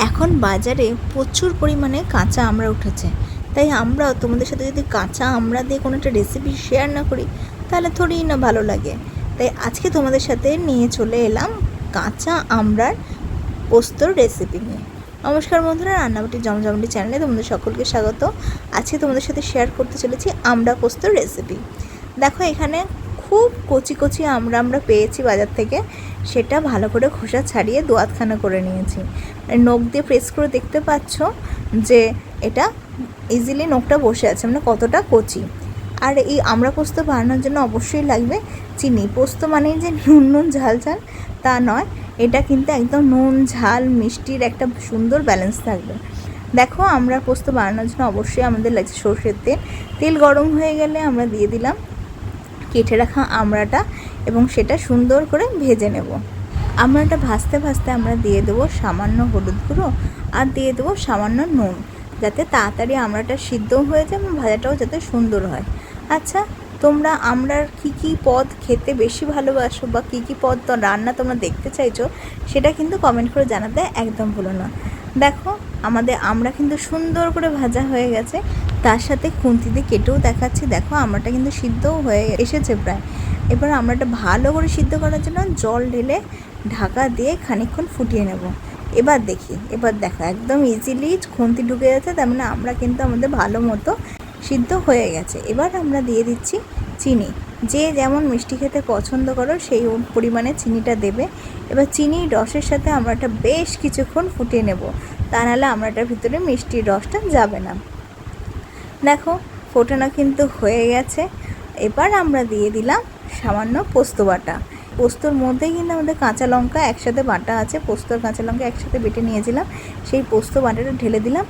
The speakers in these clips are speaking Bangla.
এখন বাজারে প্রচুর পরিমাণে কাঁচা আমড়া উঠেছে, তাই আমরাও তোমাদের সাথে যদি কাঁচা আমড়া দিয়ে কোনো একটা রেসিপি শেয়ার না করি তাহলে থোড়িই না ভালো লাগে। তাই আজকে তোমাদের সাথে নিয়ে চলে এলাম কাঁচা আমড়ার পোস্তর রেসিপি নিয়ে। নমস্কার বন্ধুরা, রান্নাবাটি জমজমাটি চ্যানেলে তোমাদের সকলকে স্বাগত। আজকে তোমাদের সাথে শেয়ার করতে চলেছি আমড়া পোস্তর রেসিপি। দেখো, এখানে খুব কচি কচি আমড়া আমরা পেয়েছি বাজার থেকে, সেটা ভালো করে খোসা ছাড়িয়ে দোয়াতখানা করে নিয়েছি। নখ দিয়ে প্রেস করে দেখতে পাচ্ছ যে এটা ইজিলি নখটা বসে আছে, মানে কতটা কচি। আর এই আমড়া পোস্ত বানানোর জন্য অবশ্যই লাগবে চিনি। পোস্ত মানেই যে নুন নুন ঝাল ঝাল তা নয়, এটা কিন্তু একদম নুন ঝাল মিষ্টির একটা সুন্দর ব্যালেন্স থাকবে। দেখো, আমরা পোস্ত বানানোর জন্য অবশ্যই আমাদের লাগছে সর্ষের তেল। তেল গরম হয়ে গেলে আমরা দিয়ে দিলাম কেটে রাখা আমড়াটা এবং সেটা সুন্দর করে ভেজে নেব। আমড়াটা ভাজতে ভাজতে আমরা দিয়ে দেবো সামান্য হলুদ গুঁড়ো আর দিয়ে দেবো সামান্য নুন, যাতে তাড়াতাড়ি আমড়াটা সিদ্ধও হয়ে যায় এবং ভাজাটাও যাতে সুন্দর হয়। আচ্ছা, তোমরা আমড়ার কী কী পদ খেতে বেশি ভালোবাসো বা কী কী পদ রান্না তোমরা দেখতে চাইছো সেটা কিন্তু কমেন্ট করে জানাতে একদম ভুলো না। দেখো, আমাদের আমড়া কিন্তু সুন্দর করে ভাজা হয়ে গেছে, তার সাথে খুন্তি দিয়ে কেটেও দেখাচ্ছি। দেখো, আমড়াটা কিন্তু সিদ্ধও হয়ে এসেছে প্রায়। এবার আমড়াটা ভালো করে সিদ্ধ করার জন্য জল ঢেলে ঢাকা দিয়ে খানিকক্ষণ ফুটিয়ে নেব। এবার দেখো একদম ইজিলি খুন্তি ঢুকে যাচ্ছে, তার মানে আমরা কিন্তু আমাদের ভালো মতো সিদ্ধ হয়ে গেছে। এবার আমরা দিয়ে দিচ্ছি চিনি। যে যেমন মিষ্টি খেতে পছন্দ করো সেই পরিমাণে চিনিটা দেবে। এবার চিনির রসের সাথে আমড়াটা বেশ কিছুক্ষণ ফুটিয়ে নেব, তা নাহলে আমড়াটার ভিতরে মিষ্টির রসটা যাবে না। দেখো, ফোটানো কিন্তু হয়ে গেছে। এবার আমরা দিয়ে দিলাম সামান্য পোস্ত বাটা। পোস্তর মধ্যেই কিন্তু আমাদের কাঁচা লঙ্কা একসাথে বাটা আছে, পোস্ত আর কাঁচা লঙ্কা একসাথে বেটে নিয়েছিলাম, সেই পোস্ত বাটাটা ঢেলে দিলাম।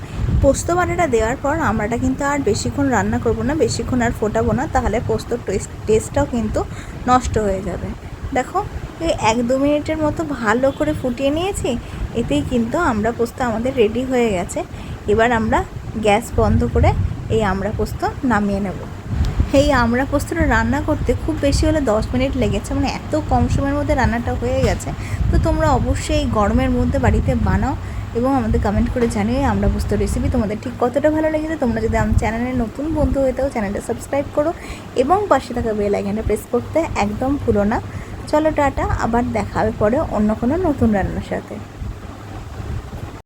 পোস্ত বাটাটা দেওয়ার পর আমড়াটা কিন্তু আর বেশিক্ষণ রান্না করব না, বেশিক্ষণ আর ফোটাবো না, তাহলে পোস্তর টেস্টটাও কিন্তু নষ্ট হয়ে যাবে। দেখো, এই 1-2 মিনিটের মতো ভালো করে ফুটিয়ে নিয়েছি, এতেই কিন্তু আমড়া পোস্ত আমাদের রেডি হয়ে গেছে। এবার আমরা গ্যাস বন্ধ করে এই আমড়া পোস্ত নামিয়ে নেব। এই আমড়া পোস্তটা রান্না করতে খুব বেশি হলে 10 মিনিট লেগেছে, মানে এত কম সময়ের মধ্যে রান্নাটা হয়ে গেছে। তো তোমরা অবশ্যই এই গরমের মধ্যে বাড়িতে বানাও এবং আমাদের কমেন্ট করে জানিয়ে আমড়া পোস্ত রেসিপি তোমাদের ঠিক কতটা ভালো লেগেছে। তোমরা যদি আমার চ্যানেলের নতুন বন্ধু হয়ে থাকো, চ্যানেলটা সাবস্ক্রাইব করো এবং পাশে থাকা বেল আইকনটা প্রেস করতে একদম ভুলো না। চলো টাটা, আবার দেখা হবে পরে অন্য কোনো নতুন রান্নার সাথে।